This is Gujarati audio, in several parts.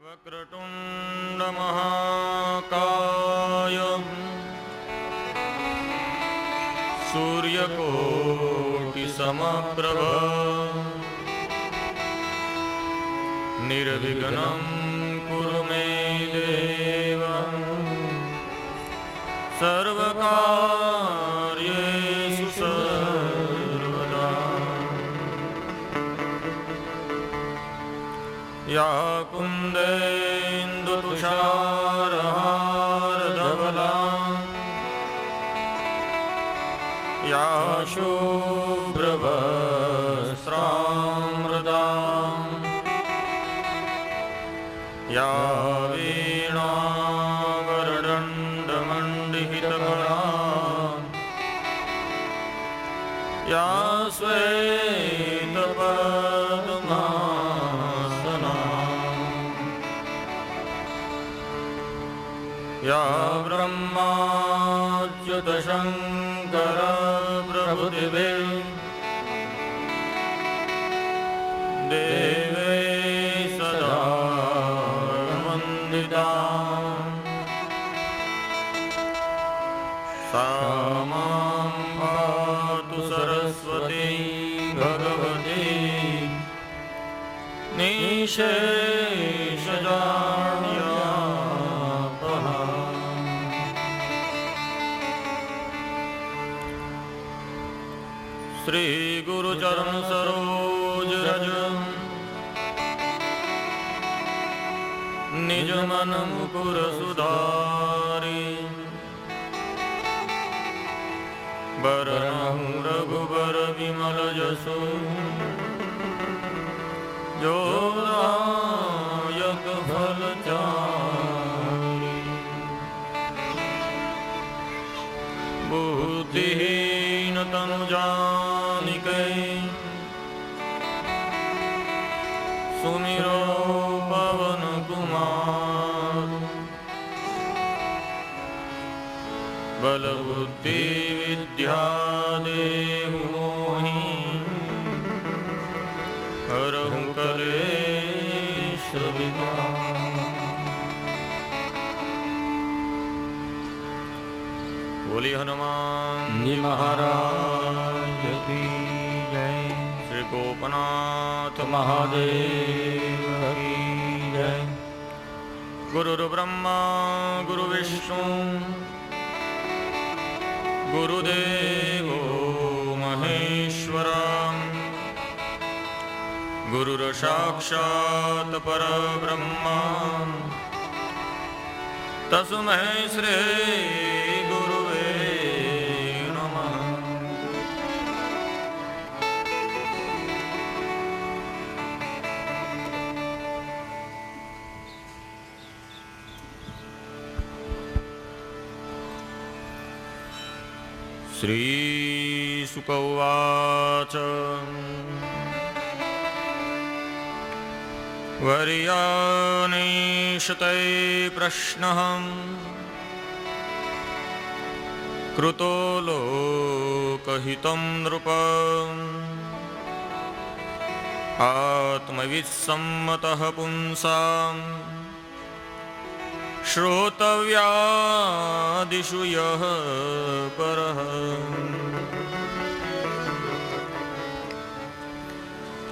वक्रतुंड महाकाय सूर्यकोटि समप्रभ निर्विघ्नं कुरु मे देव सर्वकार्येषु सर्वदा। या कुन्देन्दुतुषारहारधवला या शुभ्रवस्त्रामृता या वीणावरदण्डमण्डितकरा या श्वेतपद्मासना या ब्रह्माच्युतशङ्कर प्रभृतिभिः देवे सदा वन्दिता सा मां पातु सरस्वती भगवती निःशेषजाड्यापहा। श्री गुरुचरण सरोज रज निज मन मुकुर सुधारी बरनहु रघुबर विमल जसु जो दायक फल चारि। बुद्धिहीन तनु जानिकै सुमिरो पवन कुमार बल बुद्धि विद्या देहु मोहि हरहु कलेश विकार। बोली हनुमान जी महाराज की जय। श्री गोपनाथ महादेव की जय। गुरुर्ब्रह्मा गुरुर्विष्णु गुरुदेवो महेश्वरा गुरुर्साक्षात् परब्रह्मा तस्मै श्री गुरुवे नमः। श्री शुक उवाच वर्यानीशते प्रश्नः कृतो लोकहितं नृप आत्मवित्सम्मतः पुंसां श्रोतव्यादिषु यः परः।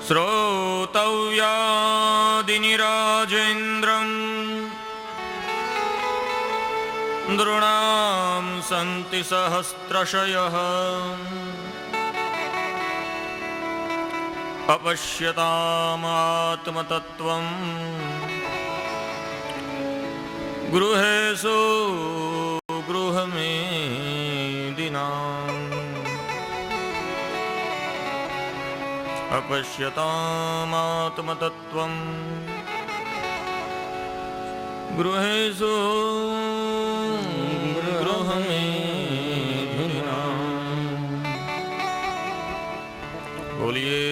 श्रोतव्यादिनि राजेन्द्रं नृणां सन्ति सहस्रशयः अपश्यतामात्मतत्त्वं गृहेषु गृहमेदिनाम्। अपश्यतामात्मतत्त्वं गृहेषु गृहमेदिनाम्। बोलिए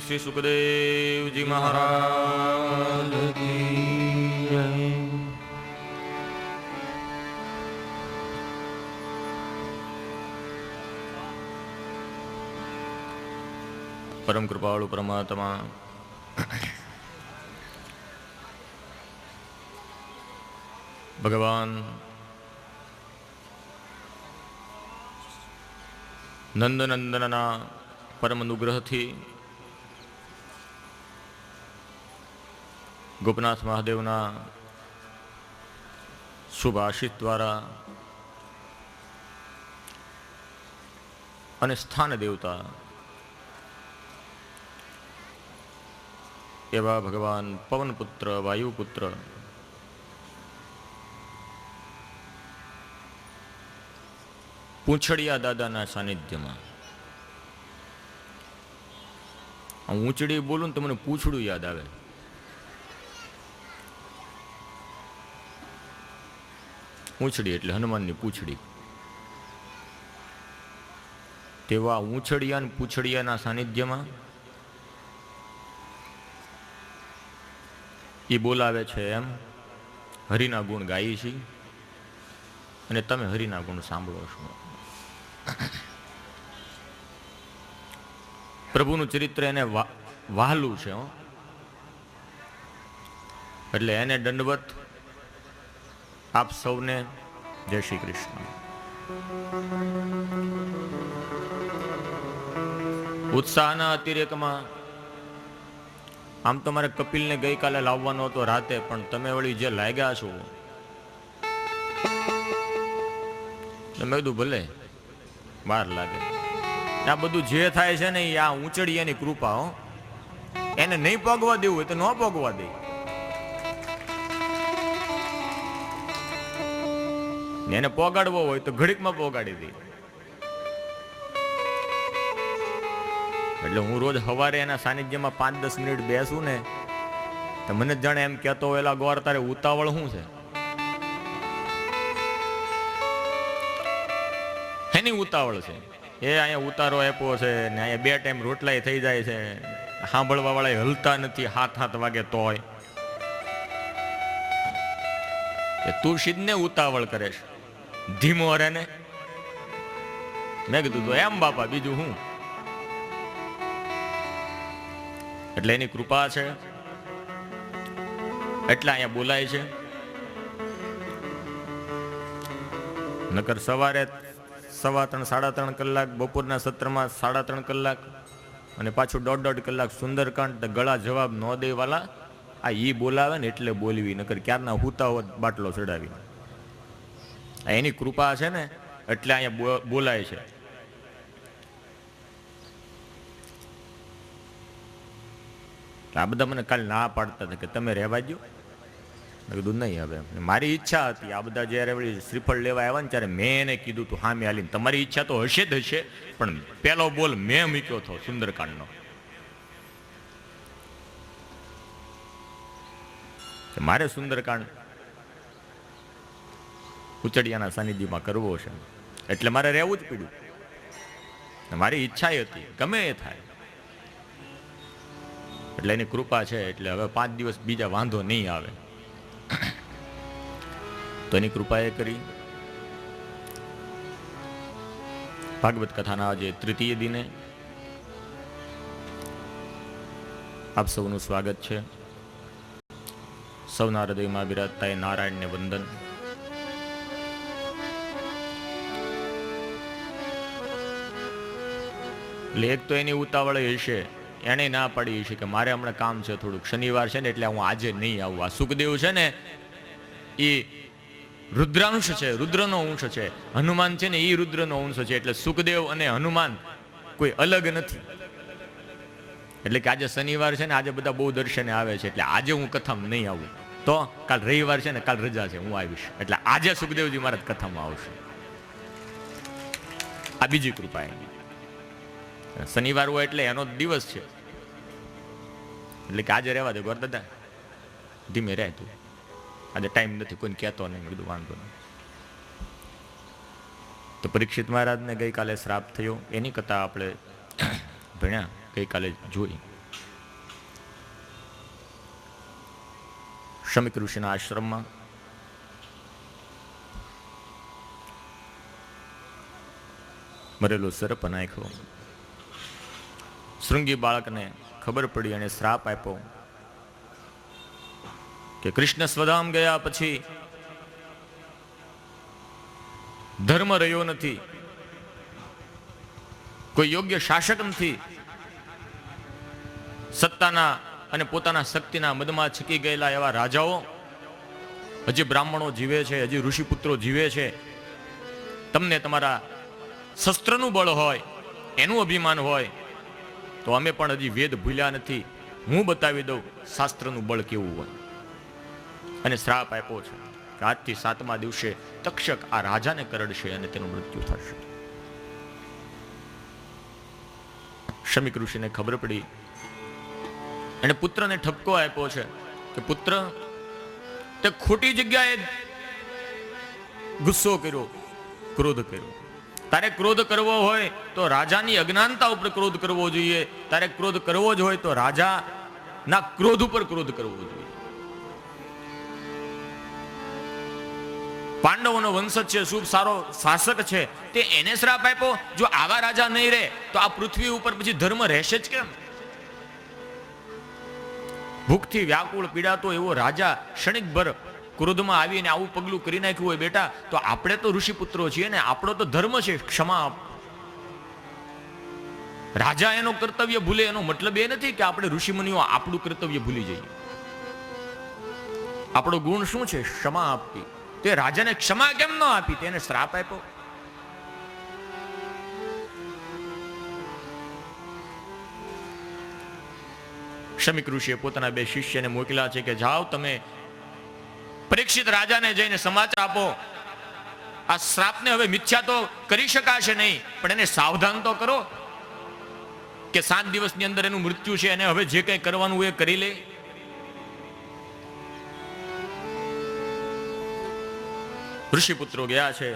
श्री सुखदेव जी महाराज की जय। परम कृपाळु परमात्मा ભગવાન નંદનંદનના પરમ અનુગ્રહથી ગોપનાથ મહાદેવના શુભ આશીષ દ્વારા અને સ્થાન દેવતા એવા ભગવાન પવનપુત્ર વાયુપુત્ર પૂંછડિયા દાદાના સાનિધ્યમાં ઊંચડી બોલું ને તો મને પૂંછડું યાદ આવે. ઊંચડી એટલે હનુમાનની પૂંછડી. તેવા ઊંચડિયા અને પૂંછડિયાના સાનિધ્યમાં એ બોલાવે છે એમ હરિના ગુણ ગાઈએ છીએ અને તમે હરિના ગુણ સાંભળો છો. પ્રભુનું ચરિત્ર એને વહાલું છે, એટલે એને દંડવત. આપ સૌને જય શ્રી કૃષ્ણ. ઉત્સાહના અતિરેકમાં આમ તો મારે કપિલને ગઈકાલે લાવવાનો હતો રાતે, પણ તમે વળી જે લાગ્યા છો મેં કીધું ભલે વાર લાગે. આ બધું જે થાય છે ને એ આ ઊંચડીયાની કૃપા. એને નહીં પોગવા દેવું હોય તો ન પોગવા દે. એને પોગાડવો હોય તો ઘડીકમાં પોગાડી દે. એટલે હું રોજ સવારે એના સાનિધ્યમાં 5-10 મિનિટ બેસું ને તો મને જ જાણે એમ કહેતો હોય, એલા ગોર તારે ઉતાવળ શું છે? એની ઉતાવળ છે. એ અહીંયા ઉતારો આપ્યો છે ને અહીંયા 2 ટાઈમ રોટલાય થઈ જાય છે. સાંભળવા વાળા હલતા નથી 7 વાગે તોય. તું સીધને ઉતાવળ કરે છે, ધીમો હરે ને. મેં કીધું તો એમ બાપા, બીજું હું. એટલે એની કૃપા છે, એટલા અહીંયા બોલાય છે. નકર સવારે 3.5-3.5 કલાક, બપોરના સત્રમાં 3.5 કલાક અને પાછું 1.5 કલાક સુંદરકાંડ ગળા જવાબ ન દેવાલા આ ઈ બોલાવે ને એટલે બોલવી. નકર ક્યારના હુતાવત બાટલો ચડાવી. એની કૃપા છે ને એટલે અહીંયા બોલાય છે. આ બધા મને કાલ ના પાડતા હતા કે તમે રહેવા દો. મેં કીધું નહીં, હવે મારી ઈચ્છા હતી. આ બધા જયારે શ્રીફળ લેવા આવ્યા ને ત્યારે મેં એને કીધું તું સામે હાલીને તમારી ઈચ્છા તો હશે જ હશે, પણ પેલો બોલ મેં મૂક્યો હતો સુંદરકાંડનો. મારે સુંદરકાંડ ઉચડિયાના સાનિધ્યમાં કરવો છે એટલે મારે રહેવું જ પડ્યું. મારી ઈચ્છા હતી ગમે એ થાય. એટલે એની કૃપા છે એટલે હવે 5 દિવસ બીજા વાંધો નહીં આવે. તો એની કૃપા એ કરી. ભાગવત કથાના આજે 3ય દિને આપ સૌનું સ્વાગત છે. સૌના હૃદયમાં બિરાજતા એ નારાયણને વંદન. એટલે એક તો એની ઉતાવળ હશે, એને ના પાડી છે કે મારે હમણાં કામ છે થોડુંક, શનિવાર છે ને એટલે હું આજે નહીં આવું. આ સુખદેવ છે ને એ રુદ્રાંશ છે, રુદ્રનો અંશ છે. હનુમાન છે ને એ રુદ્રનો અંશ છે. એટલે સુખદેવ અને હનુમાન કોઈ અલગ નથી. એટલે કે આજે શનિવાર છે ને, આજે બધા બહુ દર્શને આવે છે એટલે આજે હું કથામાં નહીં આવું. તો કાલ રવિવાર છે ને, કાલ રજા છે, હું આવીશ. એટલે આજે સુખદેવજી મહારાજ કથામાં આવશે. આ બીજી કૃપા એની. શનિવાર હોય એટલે એનો દિવસ છે એટલે કે આજે રહેવા દે ગોર દાદા, ધીમે રહે તું, આજે ટાઈમ નથી, કોઈને કહેતો નહીં. કીધું વાંધો નહીં. તો પરીક્ષિત મહારાજને ગઈકાલે શ્રાપ થયો, એની કથા આપણે ભણ્યા, ગઈકાલે જોઈ. શમિક ઋષિના આશ્રમમાં મરેલો સર્પ નાખ્યો. શૃંગી બાળકને ખબર પડી અને શ્રાપ આપ્યો કે કૃષ્ણ સ્વધામ ગયા પછી ધર્મ રહ્યો નથી, કોઈ યોગ્ય શાસક નથી, સત્તાના અને પોતાના શક્તિના મદમાં છકી ગયેલા એવા રાજાઓ હજી બ્રાહ્મણો જીવે છે, હજી ઋષિપુત્રો જીવે છે. તમને તમારા શસ્ત્રનું બળ હોય, એનું અભિમાન હોય, તો અમે પણ હજી વેદ ભૂલ્યા નથી. હું બતાવી દઉં શાસ્ત્રનું બળ કેવું હોય. અને શ્રાપ આપ્યો છે કે આજથી 7મા દિવસે તક્ષક આ રાજાને કરડશે અને તેનું મૃત્યુ થશે. શમીક ઋષિને ખબર પડી, એને પુત્રને ઠપકો આપ્યો છે કે પુત્ર, તે ખોટી જગ્યાએ ગુસ્સો કર્યો, ક્રોધ કર્યો. તારે ક્રોધ કરવો હોય તો રાજાની અજ્ઞાનતા ઉપર ક્રોધ કરવો જોઈએ. તારે ક્રોધ કરવો જ હોય તો રાજાના ક્રોધ ઉપર ક્રોધ કરવો જોઈએ. પાંડવોનો વંશજ છે, શુભ સારો શાસક છે, તે એને શ્રાપ આપ્યો. જો આવા રાજા નહીં રહે તો આ પૃથ્વી ઉપર પછી ધર્મ રહેશે જ કેમ? ભૂખથી વ્યાકુળ પીડાતો એવો રાજા ક્ષણિકભર ક્રોધમાં આવીને આવું પગલું કરી નાખ્યું હોય બેટા, તો આપણે તો ઋષિપુત્રો છીએ ને, આપણો તો ધર્મ છે ક્ષમા આપ. રાજા એનો કર્તવ્ય ભૂલે એનો મતલબ એ નથી કે આપણે ઋષિમુનિઓ આપણું કર્તવ્ય ભૂલી જઈએ. આપણો ગુણ શું છે? ક્ષમા આપવી. તે રાજાને ક્ષમા કેમ ન આપી? તેને શ્રાપ આપ્યો. શમીક ઋષિએ પોતાના 2 શિષ્યને મોકલ્યા છે કે જાઓ તમે પરીક્ષિત રાજાને જઈને સમાચાર આપો, આ શ્રાપને હવે મિથ્યા તો કરી શકાશે નહીં, પણ એને સાવધાન તો કરો કે 7 દિવસની અંદર એનું મૃત્યુ છે, અને હવે જે કંઈ કરવાનું એ કરી લે. ઋષિપુત્રો ગયા છે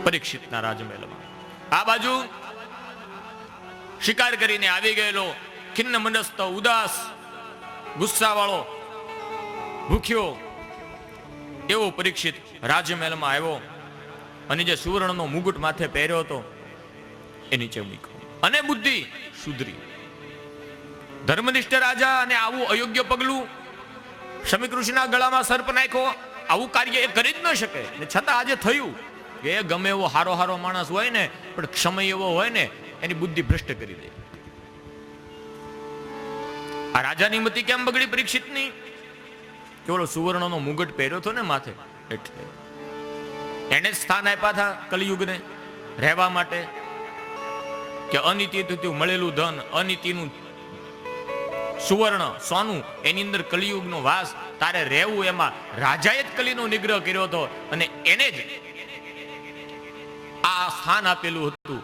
પરીક્ષિતના રાજમહેલમાં. આ બાજુ શિકાર કરીને આવી ગયેલો ખિન્ન મનસ્થ, ઉદાસ, ગુસ્સાવાળો, ભૂખ્યો એવો પરીક્ષિત રાજમહેલમાં આવ્યો અને જે સુવર્ણનો મુગુટ માથે પહેર્યો હતો એ નીચે મૂક્યો અને બુદ્ધિ સુધરી. ધર્મનિષ્ઠ રાજા અને આવું અયોગ્ય પગલું, શમીક ઋષિના ગળામાં સર્પ નાખ્યો, આવું કાર્ય એ કરી જ ન શકે. ને છતાં આજે થયું કે ગમે એવો હારો માણસ હોય ને, પણ ક્ષમય એવો હોય ને, એની બુદ્ધિ ભ્રષ્ટ કરી દે. આ રાજાની મતિ કેમ બગડી પરીક્ષિતની? કેવળો સુવર્ણનો મુગટ પહેર્યો હતો ને માથે, એટલે એને સ્થાન આપ્યા હતા કલિયુગને રહેવા માટે કે અનિતિથી મળેલું ધન, અનિતિનું સુવર્ણ, સોનું, એની અંદર કલિયુગનો વાસ, તારે રહેવું. એમાં રાજાએ જ કલીનો નિગ્રહ કર્યો હતો અને એને જ આ સ્થાન આપેલું હતું.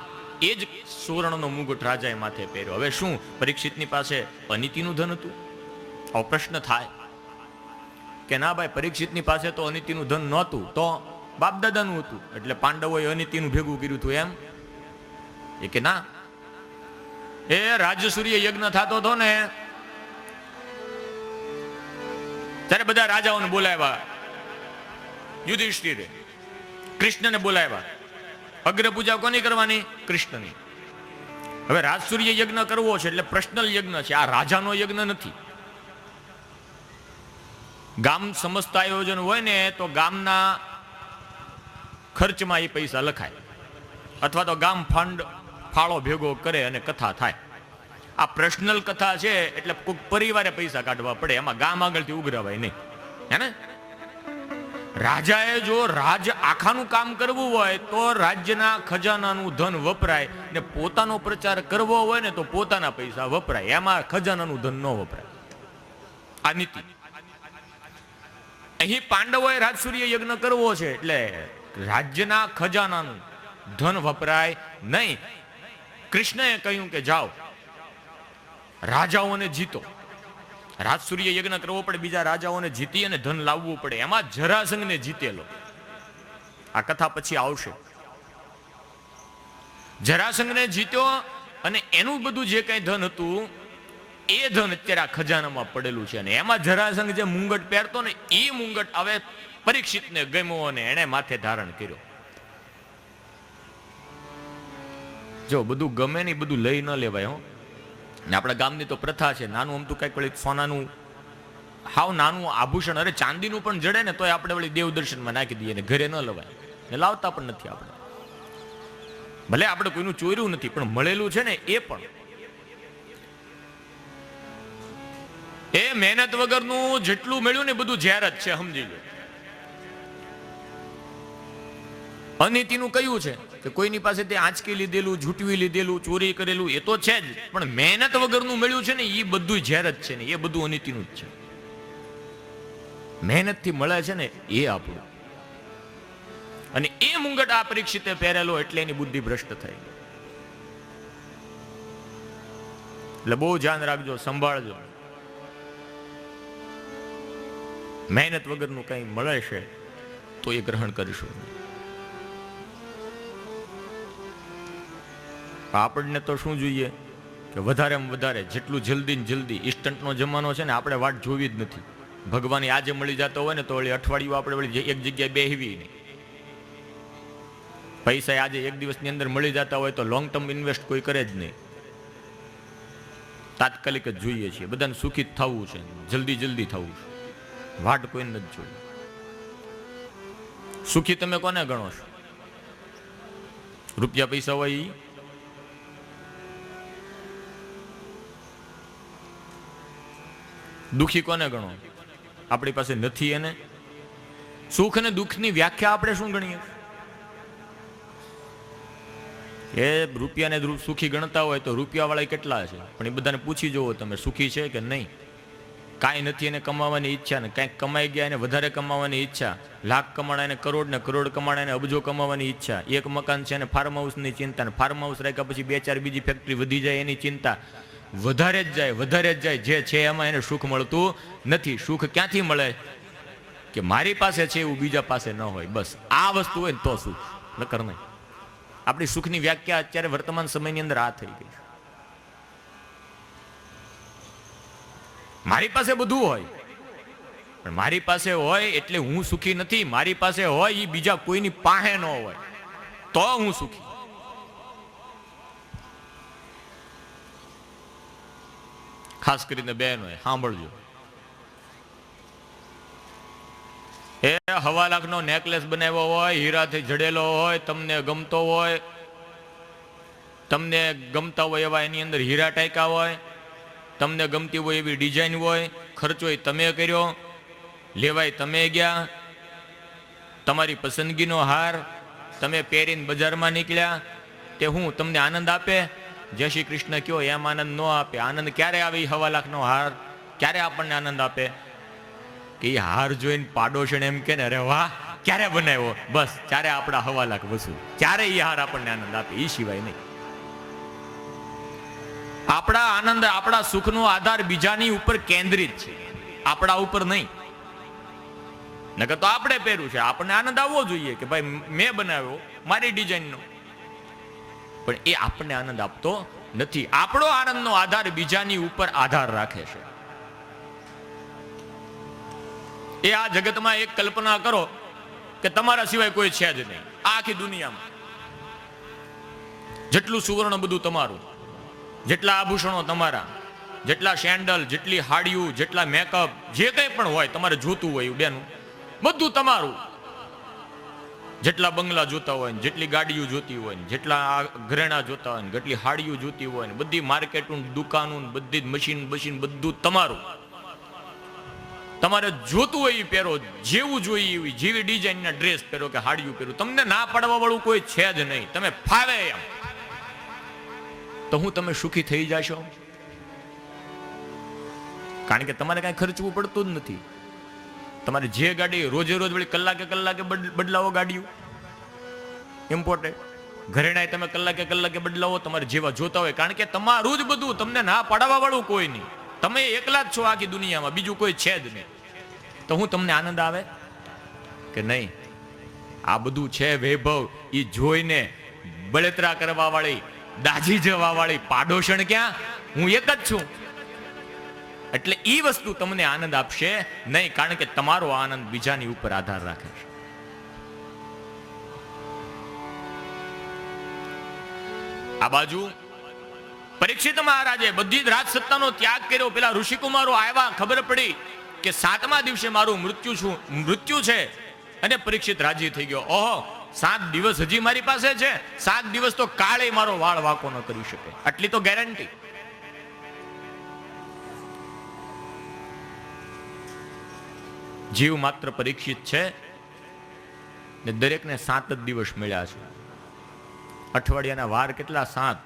એ જ સુવર્ણનો મુગટ રાજાએ માથે પહેર્યો. હવે શું પરીક્ષિતની પાસે અનિતિનું ધન હતું? આવો પ્રશ્ન થાય કે ના ભાઈ, પરીક્ષિતની પાસે તો અનિતિનું ધન નહોતું, તો બાપ દાદાનું હતું, એટલે પાંડવોએ અનિતિનું ભેગું કર્યું હતું એમ? એ કે ના, એ રાજસૂર્ય યજ્ઞ થતો હતો ને, ત્યારે બધા રાજાઓને બોલાવ્યા, યુધિષ્ઠિરે કૃષ્ણને બોલાવ્યા. અગ્ર પૂજા કોની કરવાની? કૃષ્ણની. હવે રાજસૂર્ય યજ્ઞ કરવો છે એટલે પર્સનલ યજ્ઞ છે, આ રાજાનો યજ્ઞ નથી. ગામ સમસ્ત આયોજન હોય ને, તો ગામના ખર્ચમાં એ પૈસા લખાય, અથવા તો ગામ ફંડ ફાળો ભેગો કરે અને કથા થાય. આ પર્સનલ કથા છે એટલે કોઈક પરિવારે પૈસા કાઢવા પડે, એમાં ગામ આગળથી ઉઘરાવાય નહીં, હે ને? રાજાએ જો રાજ આખાનું કામ કરવું હોય તો રાજ્યના ખજાનાનું ધન વપરાય, ને પોતાનો પ્રચાર કરવો હોય ને તો પોતાના પૈસા વપરાય, એમાં ખજાનાનું ધન ન વપરાય. આ નીતિ. અહીં પાંડવોએ રાજસૂર્ય યજ્ઞ કરવો છે એટલે રાજ્યના ખજાનાનું ધન વપરાય નહીં. કૃષ્ણએ કહ્યું કે જાઓ રાજાઓને જીતો. રાજસૂર્ય યજ્ઞ કરવો પડે, બીજા રાજાઓને જીતી અને ધન લાવવું પડે. એમાં જરાસંઘને જીતેલો, આ કથા પછી આવશે. જરાસંઘને જીત્યો અને એનું બધું જે કઈ ધન હતું એ ધન અત્યારે આ ખજાનામાં પડેલું છે, અને એમાં જરાસંઘ જે મુંગટ પહેરતો ને, એ મુંગટ હવે પરીક્ષિતને ગમ્યો અને એને માથે ધારણ કર્યો. જો બધું ગમે ને બધું લઈ ન લેવાય હો. ને આપણા ગામની તો પ્રથા છે, નાનું અમતું કઈક સોનાનું હાવ નાનું આભૂષણ, અરે ચાંદીનું પણ જડે ને તોય આપણે વળી દેવ દર્શનમાં નાખી દઈએ ને ઘરે ન લવાય ને લાવતા પણ નથી આપણે. ભલે આપણે કોઈનું ચોર્યું નથી પણ મળેલું છે ને એ પણ એ મહેનત વગરનું જેટલું મળ્યું ને બધું ઝેર જ છે, સમજી લો. અનીતિનું કયું છે કે કોઈની પાસે તે આંચકી લીધેલું, ઝૂંટવી લીધેલું, ચોરી કરેલું એ તો છે જ, પણ મહેનત વગરનું મળ્યું છે ને એ બધું ઝેર જ છે ને એ બધું અનીતિનું જ છે. મહેનતથી મળે છે ને એ આપણું. અને એ મુંગટ આ પરીક્ષિતે પહેરેલો એટલે એની બુદ્ધિ ભ્રષ્ટ થઈ. એટલે બહુ ધ્યાન રાખજો, સંભાળજો. મહેનત વગરનું કઈ મળે છે તો એ ગ્રહણ કરીશું. આપણને તો શું જોઈએ કે વધારેમાં વધારે જેટલું જલ્દી ને જલ્દી, ઇન્સ્ટન્ટનો જમાનો છે ને, આપણે વાટ જોવી જ નથી. ભગવાન આજે મળી જતો હોય ને તો વળી અઠવાડિયું આપણે વળી એક જગ્યાએ બેહવી નહીં. પૈસા આજે એક દિવસની અંદર મળી જતા હોય તો લોંગ ટર્મ ઇન્વેસ્ટ કોઈ કરે જ નહીં. તાત્કાલિક જ જોઈએ છીએ, બધાને સુખી થવું છે, જલ્દી જલ્દી થવું છે, વાટ કોઈને નથી જોઈ. સુખી તમે કોને ગણો છો? રૂપિયા પૈસા હોય ઈ? દુખી કોને ગણો? આપણી પાસે નથી એને. સુખ અને દુઃખની વ્યાખ્યા આપણે શું ગણીએ? એ રૂપિયાને સુખી ગણતા હોય તો રૂપિયાવાળા કેટલા છે, પણ એ બધાને પૂછી જોવો તમે સુખી છે કે નહીં. કાંઈ નથી એને કમાવાની ઈચ્છા, ને કાંઈક કમાઈ ગયા એને વધારે કમાવાની ઈચ્છા, લાખ કમાણા એને કરોડ, ને કરોડ કમાણા એને અબજો કમાવાની ઈચ્છા, એક મકાન છે એને ફાર્મ હાઉસની ચિંતા, ને ફાર્મ હાઉસ રાખ્યા પછી 2-4 બીજી ફેક્ટરી વધી જાય એની ચિંતા. વધારે જ જાય, વધારે જ જાય. જે છે એમાં એને સુખ મળતું નથી. સુખ ક્યાંથી મળે? કે મારી પાસે છે એવું બીજા પાસે ન હોય, બસ આ વસ્તુ હોય ને તો સુખ, નકર નહીં. આપણી સુખની વ્યાખ્યા અત્યારે વર્તમાન સમયની અંદર આ થઈ ગઈ. મારી પાસે બધું હોય પણ મારી પાસે હોય એટલે હું સુખી નથી. મારી પાસે હોય એ બીજા કોઈની પાસે ન હોય તો હું સુખી. ખાસ કરીને બહેનો સાંભળજો, એ 1.25 લાખનો નેકલેસ બનાવ્યો હોય, હીરાથી જડેલો હોય, તમને ગમતો હોય, તમને ગમતા હોય એવા એની અંદર હીરા ટાંક્યા હોય, તમને ગમતી હોય એવી ડિઝાઇન હોય, ખર્ચો તમે કર્યો, લેવાય તમે ગયા, તમારી પસંદગીનો હાર તમે પહેરીને બજારમાં નીકળ્યા, તે હું તમને આનંદ આપે? જય શ્રી કૃષ્ણ કયો એમ આનંદ ન આપે. આનંદ ક્યારે આવે? 1.25 લાખનો હાર ક્યારે આપણને આનંદ આપે? કે એ હાર જોઈને પાડોશણ એમ કે ને અરે વાહ ક્યારે બનાવ્યો, બસ ત્યારે આપણા 1.25 લાખ વસૂલ, ત્યારે એ હાર આપણને આનંદ આપે, એ સિવાય નહીં. આપણા આનંદ, આપણા સુખનો આધાર બીજાની ઉપર કેન્દ્રિત છે, આપણા ઉપર નહીં. નકર તો આપણે પહેર્યું છે, આપણને આનંદ આવવો જોઈએ કે ભાઈ મેં બનાવ્યો, મારી ડિઝાઇનનો, પણ એ આપણને આનંદ આપતો નથી. આપણો આનંદનો આધાર બીજાની ઉપર આધાર રાખે છે. એ આ જગતમાં એક કલ્પના કરો કે તમારા સિવાય કોઈ છે જ નહીં આખી દુનિયામાં. જેટલું સુવર્ણ બધું તમારું, જેટલા આભૂષણો તમારા, જેટલા સેન્ડલ, જેટલી હાડિયું, જેટલા મેકઅપ, જે કંઈ પણ હોય તમારે જોતું હોય બેનું બધું તમારું. જેટલા બંગલા જોતા હોય ને, જેટલી ગાડીઓ જોતી હોય ને, જેટલા ઘરેણા જોતા હોય ને, જેટલી હાડિયું જોતી હોય ને, બધી માર્કેટનું, દુકાનું, બધી મશીન બધું તમારું. તમારે જોતું હોય એ પહેરો, જેવું જોઈએ એવી, જેવી ડિઝાઇનના ડ્રેસ પહેરો કે હાડિયું પહેરો, તમને ના પાડવા વાળું કોઈ છે જ નહીં. તમે ફાવે એમ તો હું તમે સુખી થઈ જશો? કારણ કે તમારે કાંઈ ખર્ચવું પડતું જ નથી. તમારે જે ગાડી રોજે રોજ વળી કલાકે બદલાવો, ગાડીઓ ઇમ્પોર્ટેન્ટ, ઘરેણાય તમે કલાકે બદલાવો, તમારે જેવા જોતા હોય. કારણ કે તમારું જ બધું, તમને ના પાડવા વાળું કોઈ નહીં. તમે એકલા જ છો આખી દુનિયામાં, બીજું કોઈ છે જ નહીં. તો હું તમને આનંદ આવે કે નહીં? આ બધું છે વૈભવ, એ જોઈને બળતરા કરવા વાળી, દાજી જવા વાળી પાડોશણ ક્યાં? હું એક જ છું. એટલે એ વસ્તુ તમને આનંદ આપશે નહીં, કારણ કે તમારો આનંદ બીજાની ઉપર આધાર રાખે છે. આ બાજુ પરીક્ષિત મહારાજે બધી જ રાજસત્તાનો ત્યાગ કર્યો. પેલા ઋષિકુમારો આવ્યા, ખબર પડી કે 7મા દિવસે મારું મૃત્યુ છે. અને પરીક્ષિત રાજી થઈ ગયો. ઓહો, 7 દિવસ હજી મારી પાસે છે, 7 દિવસ તો કાળે મારો વાળ વાંકો ન કરી શકે, આટલી તો ગેરંટી. જીવ માત્ર પરીક્ષિત છે ને દરેકને 7 જ દિવસ મળ્યા છે. અઠવાડિયાના વાર કેટલા? 7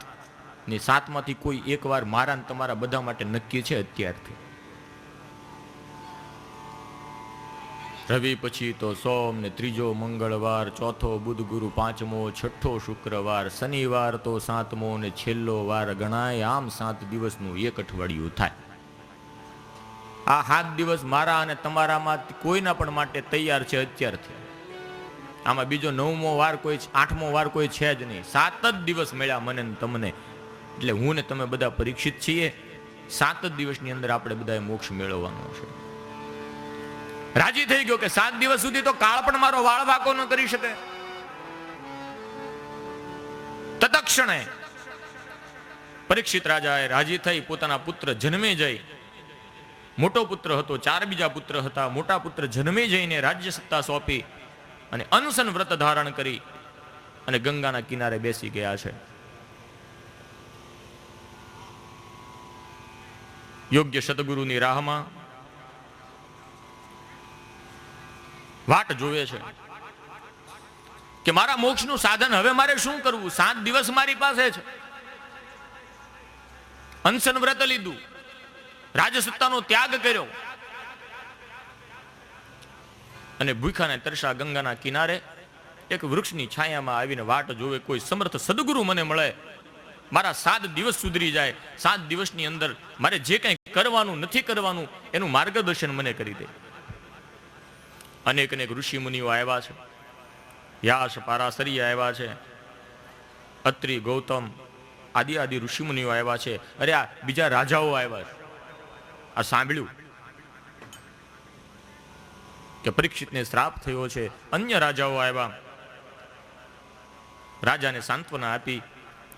ને 7માંથી કોઈ એક વાર મારા ને તમારા બધા માટે નક્કી છે અત્યારથી. રવિ પછી તો સોમ ને ત્રીજો મંગળવાર, ચોથો બુધ ગુરુ, પાંચમો, છઠ્ઠો શુક્રવાર, શનિવાર તો 7મો ને છેલ્લો વાર ગણાય. આમ 7 દિવસનું એક અઠવાડિયું થાય. આ 7 દિવસ મારા અને તમારામાં કોઈના પણ માટે તૈયાર છે અત્યારથી. આમાં બીજો 9મો વાર કોઈ, 8મો વાર કોઈ છે જ નહીં. 7 જ દિવસ મળ્યા મને ને તમને. એટલે હું ને તમે બધા પરીક્ષિત છીએ. 7 જ દિવસની અંદર આપણે બધાએ મોક્ષ મેળવવાનો છે. રાજી થઈ ગયો કે 7 દિવસ સુધી તો કાળ પણ મારો વાળ વાંકો ન કરી શકે. તત્ક્ષણે પરીક્ષિત રાજાએ રાજી થઈ પોતાના પુત્ર જન્મે જઈ, મોટો પુત્ર હતો, 4 બીજા પુત્ર હતા. મોટા પુત્ર જન્મે જઈને રાજ્ય સત્તા સોંપી અને અનશન વ્રત ધારણ કરી અને ગંગાના કિનારે બેસી ગયા છે. યોગ્ય સદગુરુની રાહમાં વાટ જોવે છે કે મારા મોક્ષનું સાધન હવે મારે શું કરવું? 7 દિવસ મારી પાસે છે. અનશન વ્રત લીધું, રાજસત્તાનો ત્યાગ કર્યો અને ભૂખાને તરસા ગંગાના કિનારે એક વૃક્ષની છાયામાં આવીને વાટ જોવે, કોઈ સમર્થ સદગુરુ મને મળે, મારા 7 દિવસ સુધરી જાય. 7 દિવસની અંદર મારે જે કંઈ કરવાનું નથી કરવાનું એનું માર્ગદર્શન મને કરી દે. અનેક અનેક ઋષિ મુનિઓ આવ્યા છે. વ્યાસ, પારાશરી આવ્યા છે, અત્રિ, ગૌતમ આદિ ઋષિ મુનિઓ આવ્યા છે. અરે આ બીજા રાજાઓ આવ્યા છે. આ સાંભળ્યું કે પરીક્ષિતને શ્રાપ થયો છે. અન્ય રાજાઓ આવ્યા, રાજાને સાંત્વના આપી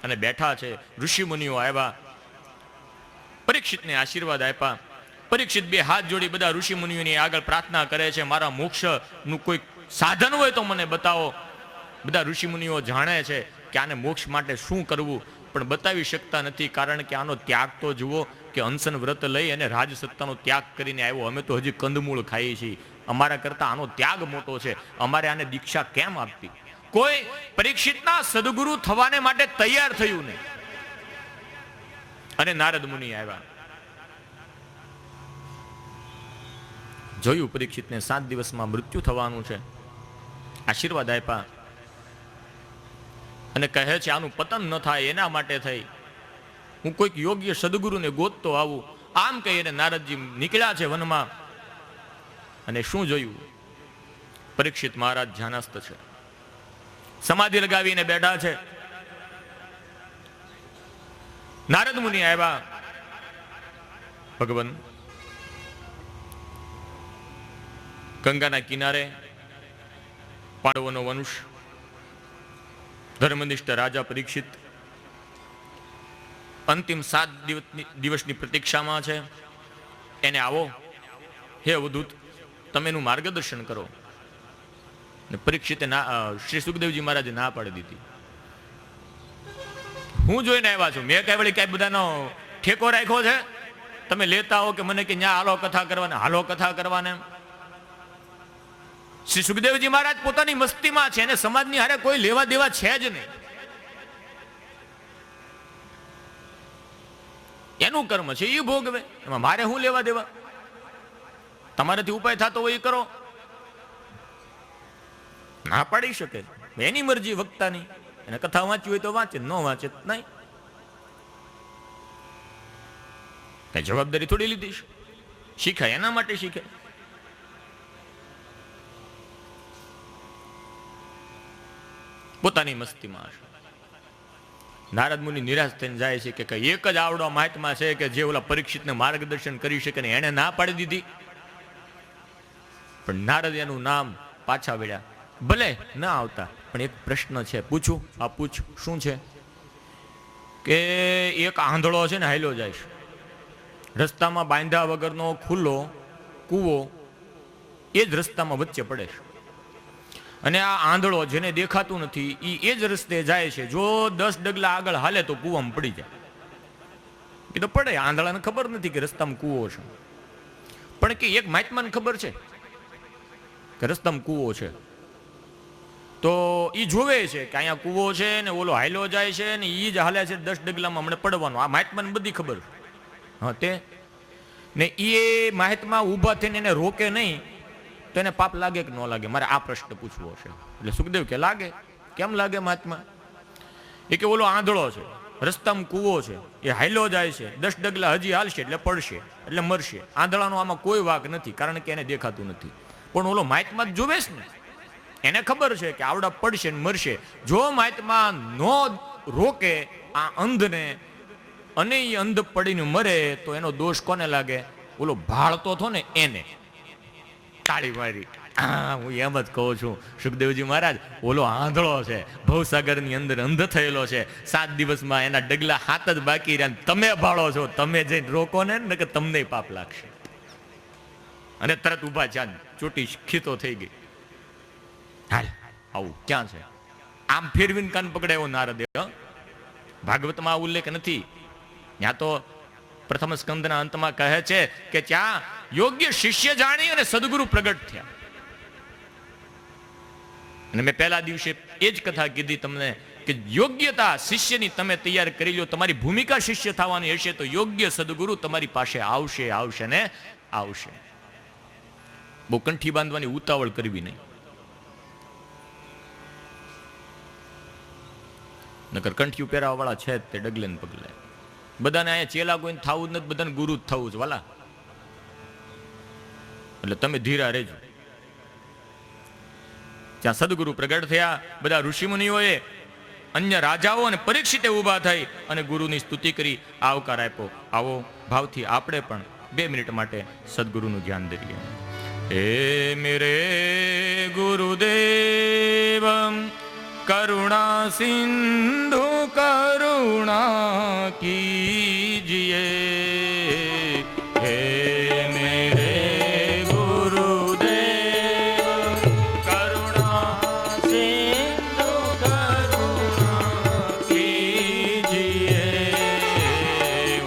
અને બેઠા છે. ઋષિ મુનિઓ આવ્યા, પરીક્ષિતને આશીર્વાદ આપ્યા. પરીક્ષિત 2 હાથ જોડી બધા ઋષિ મુનિઓની આગળ પ્રાર્થના કરે છે, મારા મોક્ષનું કોઈ સાધન હોય તો મને બતાવો. બધા ઋષિ મુનિઓ જાણે છે કે આને મોક્ષ માટે શું કરવું, પણ બતાવી શકતા નથી. કારણ કે આનો ત્યાગ તો જુઓ, કે અનશન વ્રત લઈ અને રાજસત્તાનો ત્યાગ કરીને આવ્યો. અમે તો હજી કંદમૂળ ખાઈએ છીએ, અમારા કરતા આનો ત્યાગ મોટો છે, અમારે આને દીક્ષા કેમ આપવી? કોઈ પરીક્ષિતના સદગુરુ થવાને માટે તૈયાર થયું નહીં. અને નારદ મુનિ આવ્યા, જોયું પરીક્ષિતને 7 દિવસમાં મૃત્યુ થવાનું છે, આશીર્વાદ આપ્યા અને કહે છે આનું પતન ન થાય એના માટે થઈ હું કોઈક યોગ્ય સદગુરુને ગોતતો આવું. આમ કહીને નારદજી નીકળ્યા છે વનમાં. અને શું જોયું? પરીક્ષિત મહારાજ ધ્યાનસ્થ છે, સમાધિ લગાવીને બેઠા છે. નારદ મુનિ આવ્યા, ભગવાન ગંગાના કિનારે પાંડવોનો વંશ, ધર્મનિષ્ઠ રાજા પરીક્ષિત અંતિમ 7 દિવસની પ્રતીક્ષામાં છે. એને આવો, હે અવધૂત, તમે એનું માર્ગદર્શન કરો. પરીક્ષિતે શ્રી સુખદેવજી મહારાજે ના પાડી દીધી. હું જોઈને આવ્યા છું, મેં કઈ વળી કઈ બધાનો ઠેકો રાખ્યો છે? તમે લેતા હો કે મને કે ન્યા હાલો કથા કરવાને, હાલો કથા કરવાને. શ્રી સુખદેવજી મહારાજ પોતાની મસ્તીમાં છે, અને સમાજની હારે કોઈ લેવા દેવા છે જ નહીં. એનું કર્મ છે એ ભોગવે, એમાં મારે શું લેવા દેવા? તમારાથી ઉપાય થતો હોય એ કરો. ના પાડી શકે, એની મરજી વક્તાની. એને કથા વાંચવી હોય તો વાંચે, ન વાંચે નહીં. કઈ જવાબદારી થોડી લીધી છે? શીખાય એના માટે શીખે. પોતાની મસ્તીમાં હશે. નારદ મુનિ નિરાશ થઈને જાય છે કે એક જ આવડો મહાત્મા છે કે જે ઓલા પરીક્ષિતને માર્ગદર્શન કરી શકે ને એને ના પાડી દીધી. પણ નારદ એનું નામ પાછા વળ્યા. ભલે ના આવતા, પણ એક પ્રશ્ન છે, પૂછું? આ પૂછ. શું છે? કે એક આંધળો છે ને હાલ્યો જાય છે, રસ્તામાં બાંધ્યા વગરનો ખુલ્લો કૂવો એ જ રસ્તામાં વચ્ચે પડે છે. અને આ આંધળો જેને દેખાતું નથી એ જ રસ્તે જાય છે. જો 10 ડગલા આગળ હાલે તો કૂવામાં પડી જાય. એ તો પડે, આંધળાને ખબર નથી કે રસ્તામાં કૂવો છે. પણ કે એક મહાત્માને ખબર છે કે રસ્તામાં કૂવો છે, તો એ જોવે છે કે અહીંયા કૂવો છે ને ઓલો હાયલો જાય છે ને એ જ હાલે છે 10 ડગલામાં હમણાં પડવાનું. આ મહાત્માને બધી ખબર છે. હા તે ને એ મહાત્મા ઊભા થઈને એને રોકે નહીં તો એને પાપ લાગે કે ન લાગે? મારે આ પ્રશ્ન પૂછવો છે. એટલે સુખદેવ કે લાગે. કેમ લાગે મહાત્મા? એ કે ઓલો આંધળો છે, રસ્તામાં કૂવો છે, એ હાયલો જાય છે, 10 ડગલા હજી હાલશે એટલે પડશે, એટલે મરશે. આંધળાનો આમાં કોઈ વાક નથી, કારણ કે એને દેખાતું નથી. પણ ઓલો મહાત્મા જોવે છે ને, એને ખબર છે કે આવડા પડશે ને મરશે. જો મહાત્મા નો રોકે આ અંધને અને એ અંધ પડીને મરે તો એનો દોષ કોને લાગે? ઓલો ભાળતો હતો ને એને. તાળી મારી. હું એમ જ કહું છું સુખદેવજી મહારાજ, ઓલો આંધળો છે, ભવસાગરની અંદર અંધ થયેલો છે, 7 દિવસમાં એના ડગલા 7 જ બાકી રહ્યા. તમે ભાળો છો, તમે જઈને રોકો ને કે તમને પાપ લાગશે. અને તરત ઉભા ચાંદ ચોટી ખીતો થઈ ગઈ. હાલ આવું ક્યાં છે? આમ ફેરવીને કાન પકડાયો નારદે. ભાગવતમાં આ ઉલ્લેખ નથી. ત્યાં તો પ્રથમ સ્કંદના અંતમાં કહે છે કે ત્યાં યોગ્ય શિષ્ય જાણી અને સદગુરુ પ્રગટ થયા. અને મેં પહેલા દિવસે એ જ કથા કીધી તમને કે યોગ્યતા શિષ્યની તમે તૈયાર કરી લો. તમારી ભૂમિકા શિષ્ય થવાની હશે તો યોગ્ય સદગુરુ તમારી પાસે આવશે, આવશે ને આવશે. બહુ કંઠી બાંધવાની ઉતાવળ કરવી નહીં, નકર કંઠિયું પહેરાવા વાળા છે તે ડગલે ને પગલે. બધાને અહીંયા ચેલા કોઈને થવું જ નથી, બધાને ગુરુ જ થવું છે વાલા. એટલે તમે ધીરા રહેજો. ત્યાં સદગુરુ પ્રગટ થયા. બધા ઋષિમુનિઓએ, અન્ય રાજાઓ અને પરીક્ષિતે ઊભા થઈ અને ગુરુની સ્તુતિ કરી, આવકાર આપ્યો. આવો ભાવથી આપણે પણ 2 મિનિટ માટે સદગુરુનું ધ્યાન ધરીએ. હે મેરે ગુરુદેવ કરુણા સિંધુ કરુણા કીજીએ. હે મેરે ગુરુદેવ કરુણા સિંધુ કરુણા કીજીએ.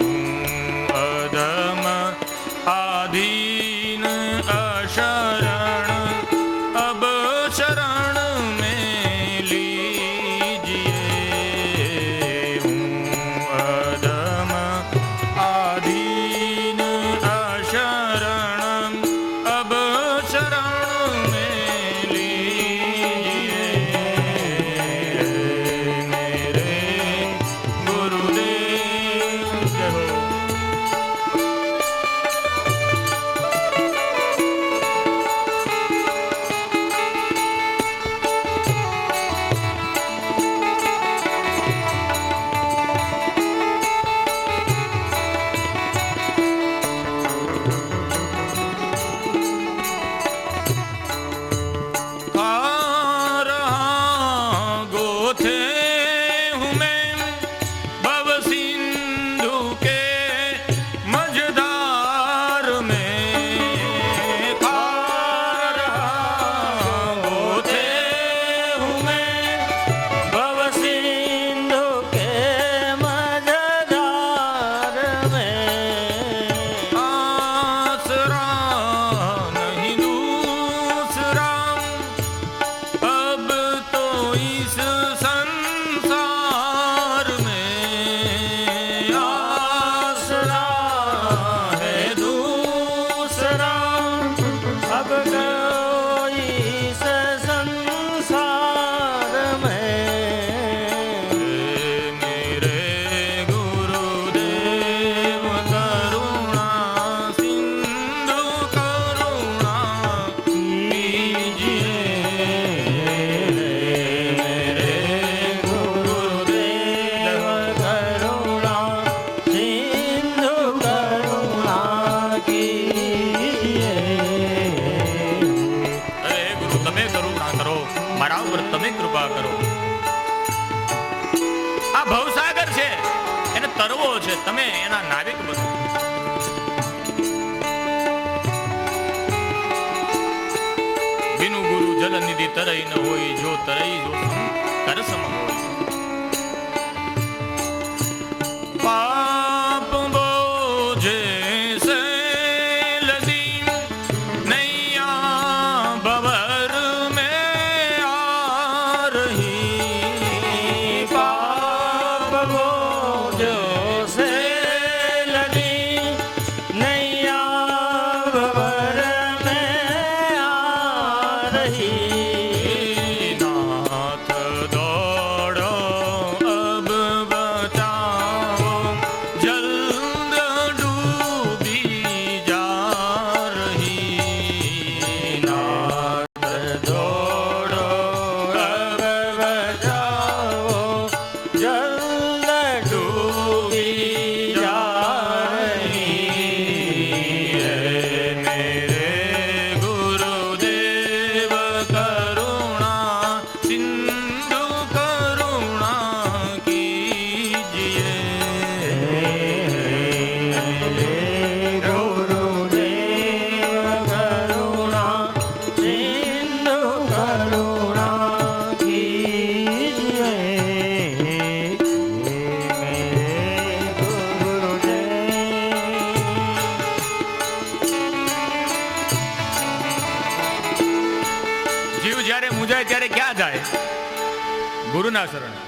હું અધમ આધીન અશરણ અબ શરણ તરવો છે, તમે એના નાવિક બનો. तरई न होई जो तरई जो कर सम होई पाप बोझे से लदी नैया बबर में आ रही पाप बोझो से लदी नैया बबर में आ रही नाथ दौड़ो अब बचाओ जल्द डूबी जा रही नाथ दौड़ो अब बचाओ जल्द डूबी जा रही है मेरे गुरुदेव करुणा सिंधु करुणा कीजिए गुरुदेव करुणा सिंधु करुणा कीजिए જીવ જ્યારે મૂંઝાય ત્યારે ક્યાં જાય ગુરુના શરણે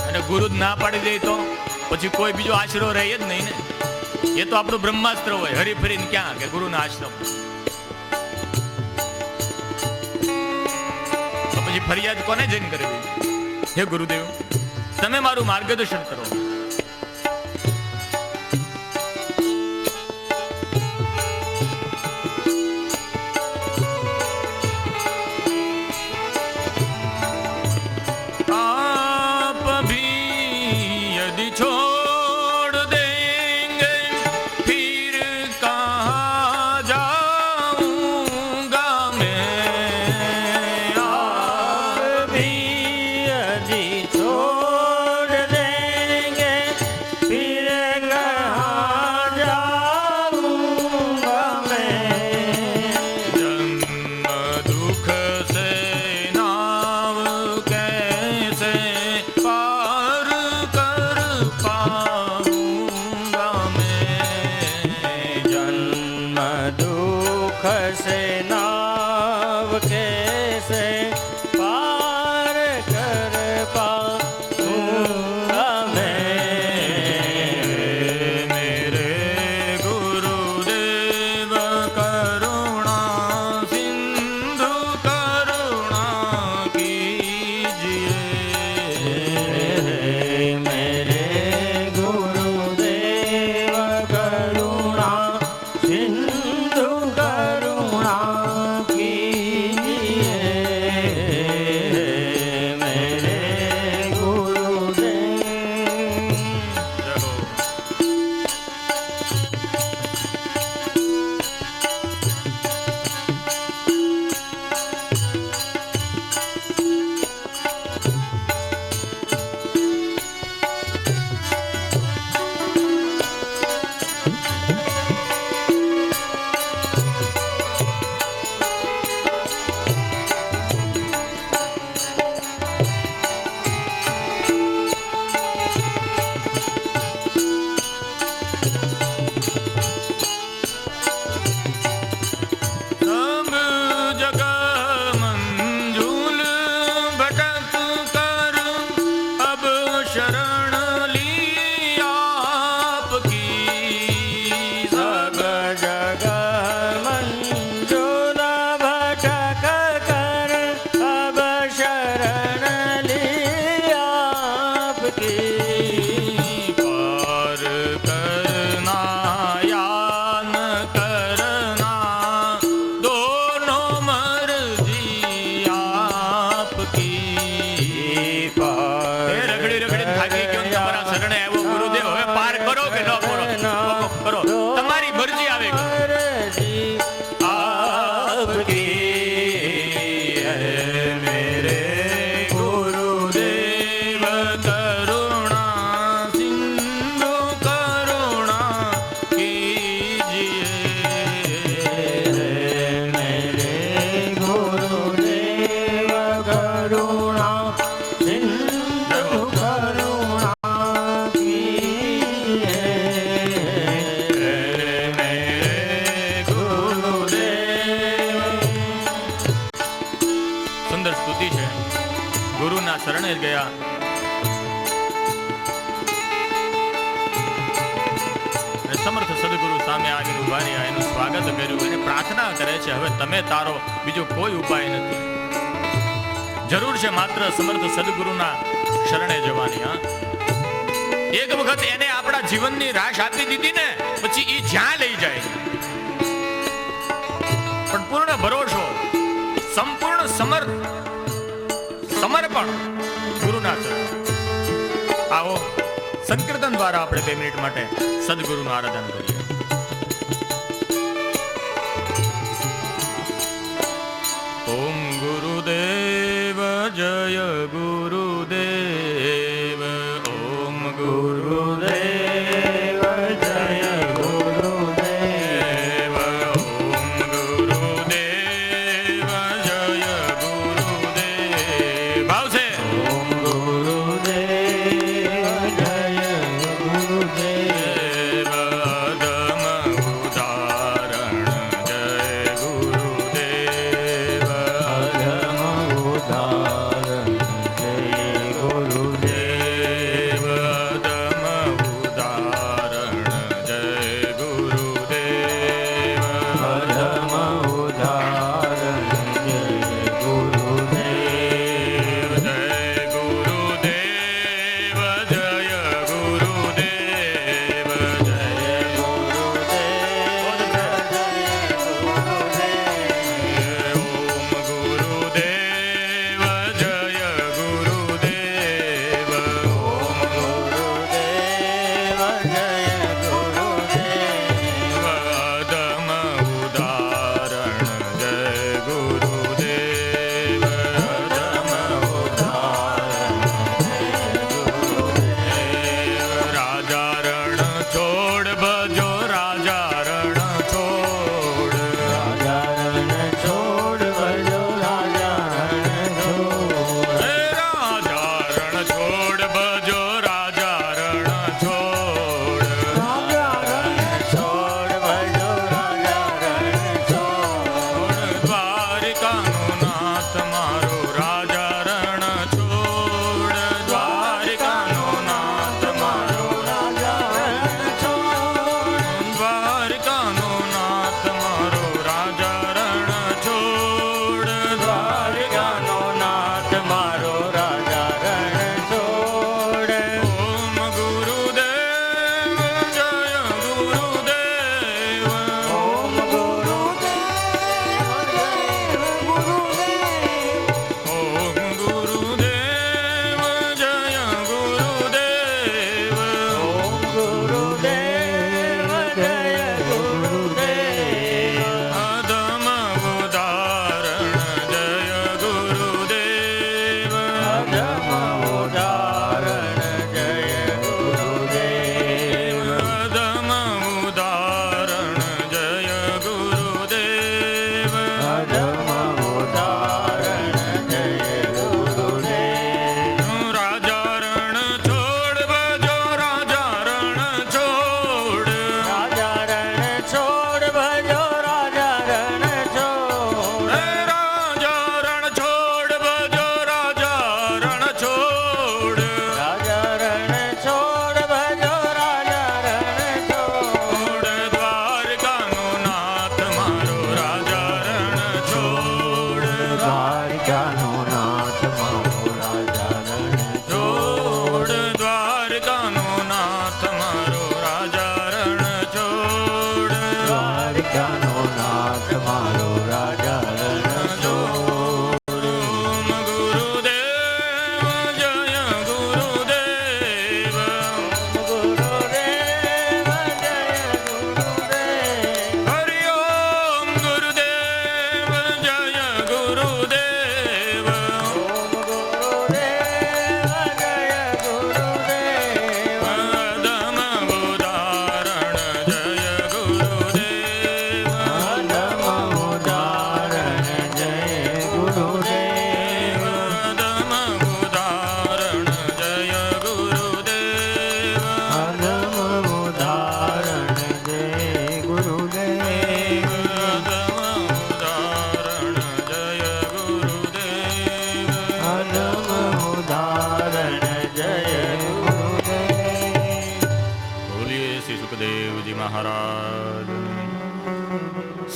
અને ગુરુ જ ના પાડી દે તો પછી કોઈ બીજો આશરો રહે જ નહીં ને એ તો આપણું બ્રહ્માસ્ત્ર હોય હરી ફરીને ક્યાં કે ગુરુના આશ્રમ તો પછી ફરિયાદ કોને જઈને કરવી હે ગુરુદેવ તમે મારું માર્ગદર્શન કરો आप भी यदि छोड़ देंगे फिर कहाँ जाऊंगा मैं आप भी यदि छोड़ देंगे फिर कहाँ जाऊंगा मैं जन्म दुख से नाव कैसे पार कर पाऊंगा मैं जन्म दुख से नाव कैसे पार कर पाऊंगा मैं मेरे गुरुदेव करुणा सिंधु करुणा कीजिए मेरे ગુરુના શરણે ગયા. અને સમર્થ સદગુરુ સામે આવીને ઉભા રહ્યા, એનું સ્વાગત કર્યું, એને પ્રાર્થના કરે છે, હવે તમે તારો, બીજો કોઈ ઉપાય નથી. જરૂર છે માત્ર સમર્થ સદગુરુના શરણે જવાની. હા, એક વખત એને આપણા જીવનની રાશ આપી દીધી ને, પછી એ જ્યાં લઈ જાય. પણ પૂર્ણ ભરોસો, સંપૂર્ણ સમર્પણ ગુરુના ચરણ. આવો સંકીર્તન દ્વારા આપણે 2 મિનિટ માટે સદગુરુનું આરાધન કરીએ. ઓમ ગુરુદેવ જય ગુરુદેવ. ઓમ ગુરુદેવ જય ગુરુદેવ. ઓમ ગુરુદેવ જય ગુરુદેવ. ભાવશે. ઓમ ગુરુદેવ જય ગુરુદેવ. અધમ ઉદાહરણ જય ગુરુદેવ. અધમ ઉદાહરણ જય ગુરુદેવ.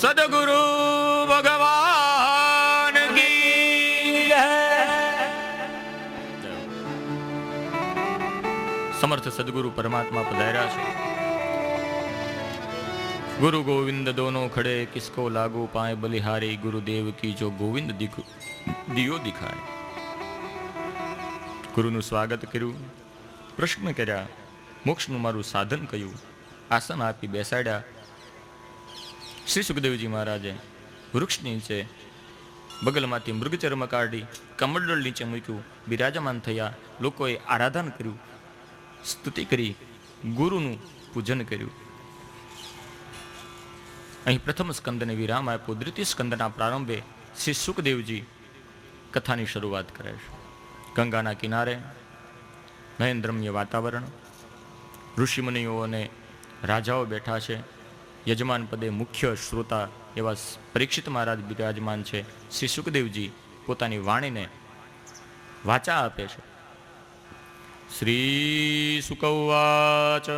સદગુરુ ભગવાન કી જય. સમર્થ સદગુરુ પરમાત્મા પધાર્યા છે. ગુરુ ગોવિંદ દોનો ખડે કિસકો લાગુ પાય બલિહારી ગુરુદેવ કી જો ગોવિંદ દિયો દિખાય. ગુરુનું સ્વાગત કર્યું, પ્રશ્ન કર્યા, મોક્ષનું મારું સાધન કયું, આસન આપી બેસાડ્યા. શ્રી સુખદેવજી મહારાજે વૃક્ષ નીચે બગલમાંથી મૃગચર્મ કાઢી કમંડળ નીચે મૂક્યું, બિરાજમાન થયા. લોકોએ આરાધન કર્યું, સ્તુતિ કરી, ગુરુનું પૂજન કર્યું. અહીં પ્રથમ સ્કંદને વિરામ આપ્યો. દ્વિતીય સ્કંદના પ્રારંભે શ્રી સુખદેવજી કથાની શરૂઆત કરે છે. ગંગાના કિનારે નયનરમ્ય વાતાવરણ, ઋષિમુનિઓ અને રાજાઓ બેઠા છે. યજમાન પદે મુખ્ય શ્રોતા એવા પરીક્ષિત મહારાજ બિરાજમાન છે. શ્રી સુખદેવજી પોતાની વાણીને વાચા આપે છે. શ્રી સુકૌવાચ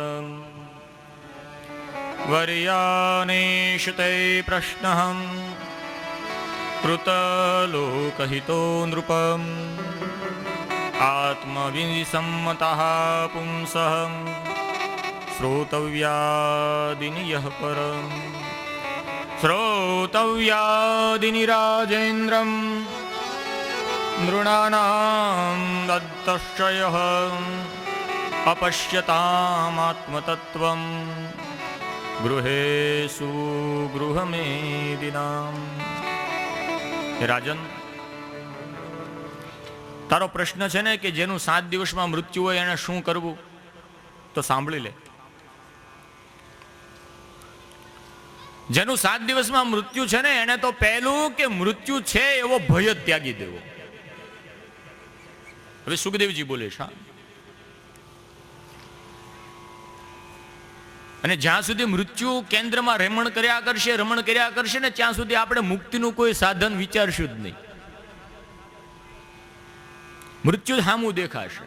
વર્યાનેશતે પ્રશ્નઃ કૃતલોકહિતો નૃપં આત્મવિસમ્મતઃ પુંસઃ શ્રોતવ્યાદિનિ યઃ પરં શ્રોતવ્યાદિનિ રાજેન્દ્રં નૃણાનાં દત્તશ્ચયઃ અપશ્યતામાત્મતત્વં ગૃહેષુ ગૃહમેદિનામ. રાજન, તારો પ્રશ્ન છે ને કે જેનું 7 દિવસમાં મૃત્યુ હોય એને શું કરવું, તો સાંભળી લે. જેનું 7 દિવસમાં મૃત્યુ છે ને એને તો પહેલું કે મૃત્યુ છે એવો ભય જ ત્યાગી દેવો. હવે સુખદેવજી બોલે છે. અને જ્યાં સુધી મૃત્યુ કેન્દ્રમાં રમણ કર્યા કરશે ને ત્યાં સુધી આપણે મુક્તિનું કોઈ સાધન વિચારશું જ નહીં. મૃત્યુ સામું દેખાશે.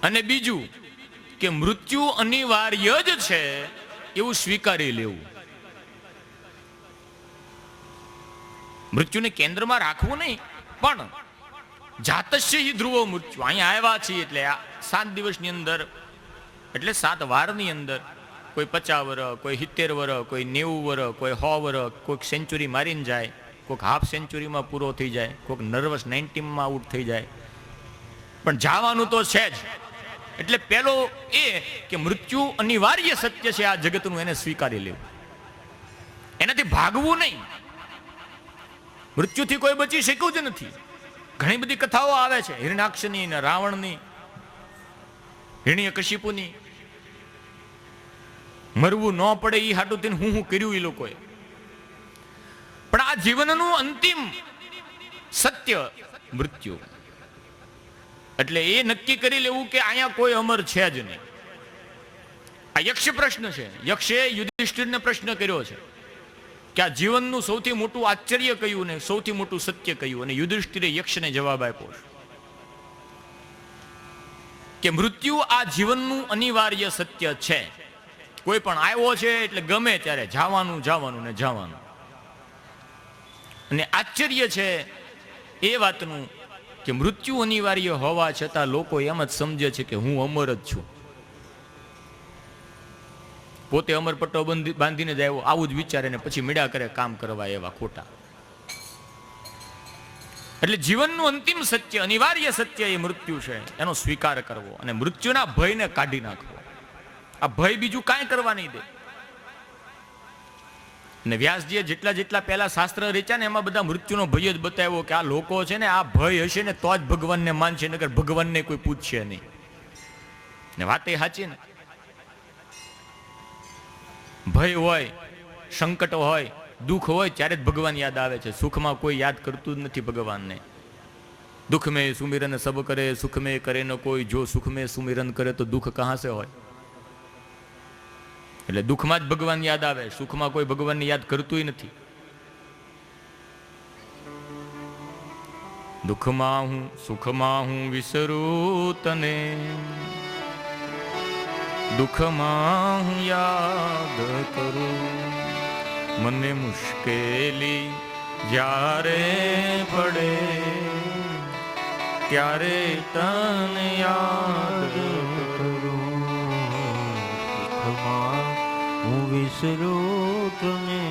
અને બીજું કે મૃત્યુ અનિવાર્ય જ છે એવું સ્વીકારી લેવું. મૃત્યુને કેન્દ્રમાં રાખવું નહીં, પણ જાતસ્ય હિ ધ્રુવો મૃત્યુ. અહીંયા આવ્યા છીએ એટલે આ 7 દિવસની અંદર, એટલે 7 વારની અંદર કોઈ 50 વર્ષ, કોઈ 70 વર્ષ, કોઈ 90 વર્ષ, કોઈ 100 વર્ષ, કોઈક સેન્ચુરી મારીને જાય, કોઈક હાફ સેન્ચુરીમાં પૂરો થઈ જાય, કોઈક નર્વસ 90માં આઉટ થઈ જાય, પણ જવાનું તો છે જ. એટલે પેલો એ કે મૃત્યુ અનિવાર્ય સત્ય છે આ જગતનું, એને સ્વીકારી લેવું, એનાથી ભાગવું નહીં. મૃત્યુથી કોઈ બચી શક્યું જ નથી. ઘણી બધી કથાઓ આવે છે, હિરણાક્ષની ને રાવણની, હિરણ્યકશિપુની. મરવું ન પડે એ હાટું હું કર્યું એ લોકોએ. પણ આ જીવનનું અંતિમ સત્ય મૃત્યુ. એટલે એ નક્કી કરી લેવું કે અહીંયા કોઈ અમર છે જ નહીં. આ યક્ષ પ્રશ્ન છે. યક્ષે યુધિષ્ઠિરને પ્રશ્ન કર્યો છે કે આ જીવનનું સૌથી મોટું આશ્ચર્ય કયું ને સૌથી મોટું સત્ય કયું, અને યુધિષ્ઠિરે યક્ષને જવાબ આપ્યો કે મૃત્યુ આ જીવનનું અનિવાર્ય સત્ય છે. કોઈ પણ આવ્યો છે એટલે ગમે ત્યારે જવાનું ને જવાનું. અને આશ્ચર્ય છે એ વાતનું કે મૃત્યુ અનિવાર્ય હોવા છતાં લોકો એમ જ સમજે છે કે હું અમર જ છું. પોતે અમરપટ્ટો બાંધીને જ આવ્યો આવું જ વિચારે ને પછી મીડા કરે કામ કરવા એવા ખોટા. એટલે જીવનનું અંતિમ સત્ય, અનિવાર્ય સત્ય એ મૃત્યુ છે, એનો સ્વીકાર કરવો અને મૃત્યુના ભયને કાઢી નાખવો. આ ભય બીજું કાંઈ કરવા નહીં દે. અને વ્યાસજીએ જેટલા પહેલા શાસ્ત્ર રચ્યા ને એમાં બધા મૃત્યુનો ભય જ બતાવ્યો કે આ લોકો છે ને આ ભય હશે ને તો જ ભગવાનને માનશે, નકર ભગવાનને કોઈ પૂછશે નહીં. ને વાત એ સાચી ને. ભય હોય, સંકટ હોય, દુઃખ હોય ત્યારે જ ભગવાન યાદ આવે છે. સુખમાં કોઈ યાદ કરતું જ નથી ભગવાનને. દુઃખ મેં સુમિરન સબ કરે, સુખ મેં કરે ન કોઈ, જો સુખ મેં સુમિરન કરે તો દુઃખ કહાં સે હોય. એટલે દુઃખમાં જ ભગવાન યાદ આવે, સુખમાં કોઈ ભગવાનને યાદ કરતું નથી. દુઃખમાં હું સુખમાં હું વિસરું તને, દુઃખમાં હું યાદ કરું. મને મુશ્કેલી જ્યારે પડે ત્યારે તને યાદ કરું, દુઃખમાં હું વિસરું તને,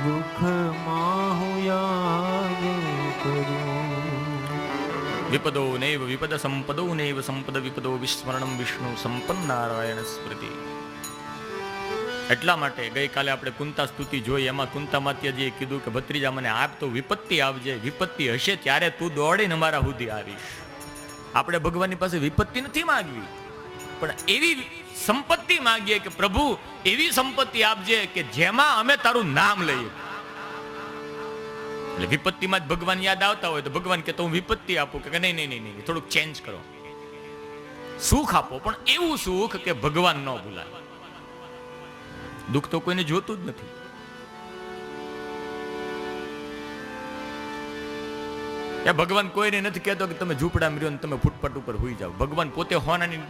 દુઃખમાં હું યાદ કરું. વિપદો નૈવ વિપદ સંપદો નૈવ સંપદ વિપદો વિસ્મરણમ વિષ્ણુ સંપન્ન નારાયણ સ્મૃતિ. એટલા માટે ગઈકાલે આપણે કુંતા સ્તુતિ જોઈ, એમાં કુંતા માત્યાજીએ કીધું કે ભત્રીજા મને આપ તો વિપત્તિ આવજે, વિપત્તિ હશે ત્યારે તું દોડીને અમારા સુધી આવીશ. આપણે ભગવાનની પાસે વિપત્તિ નથી માંગવી, પણ એવી સંપત્તિ માંગીએ કે પ્રભુ એવી સંપત્તિ આપજે કે જેમાં અમે તારું નામ લઈએ. એટલે વિપત્તિમાં જ ભગવાન યાદ આવતા હોય તો ભગવાન કે તો હું વિપત્તિ આપું કે નહીં નહીં નહીં નહીં, થોડુંક ચેન્જ કરો, સુખ આપો, પણ એવું સુખ કે ભગવાન ન ભૂલાય. દુઃખ તો કોઈને જોતું જ નથી. એ ભગવાન કોઈને નથી કહેતો કે તમે ઝૂંપડા રહ્યો ને તમે ફૂટપાથ ઉપર હોઈ જાઓ. ભગવાન પોતે હોનાની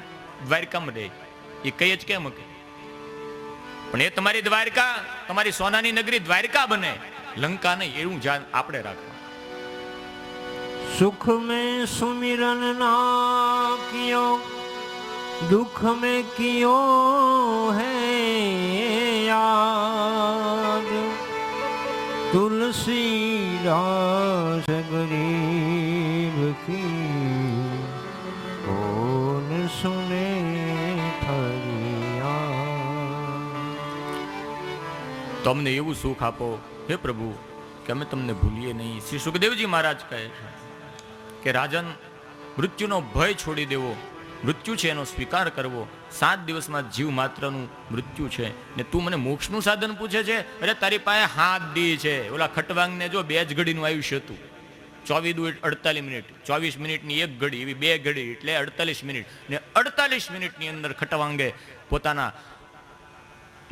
દ્વારકામાં રહે, એ કઈ જ કેમ કે પણ એ તમારી દ્વારકા, તમારી સોનાની નગરી દ્વારકા બને, લંકા નહીં, એવું ધ્યાન આપણે રાખવું. સુખ મેં સુમિરન ના કિયો, दुख में कियो है याद, तुलसी दास गरीब की कौन सुने फरियाद. તો અમને એવું સુખ આપો હે પ્રભુ કે અમે તમને ભૂલીએ નહીં. શ્રી સુખદેવજી મહારાજ કહે છે કે રાજન, મૃત્યુનો ભય છોડી દેવો, મૃત્યુ છે એનો સ્વીકાર કરવો. 7 દિવસમાં જીવ માત્રનું મૃત્યુ છે ને તું મને મોક્ષનું સાધન પૂછે છે? અરે તારી પાસે 7 દી છે. ઓલા ખટવાંગને જો 2 જ ઘડીનું આયુષ્ય હતું, 24 દુ 48 મિનિટ, 24 મિનિટની 1 ઘડી, એવી 2 ઘડી એટલે 48 મિનિટ, ને 48 મિનિટની અંદર ખટવાંગે પોતાના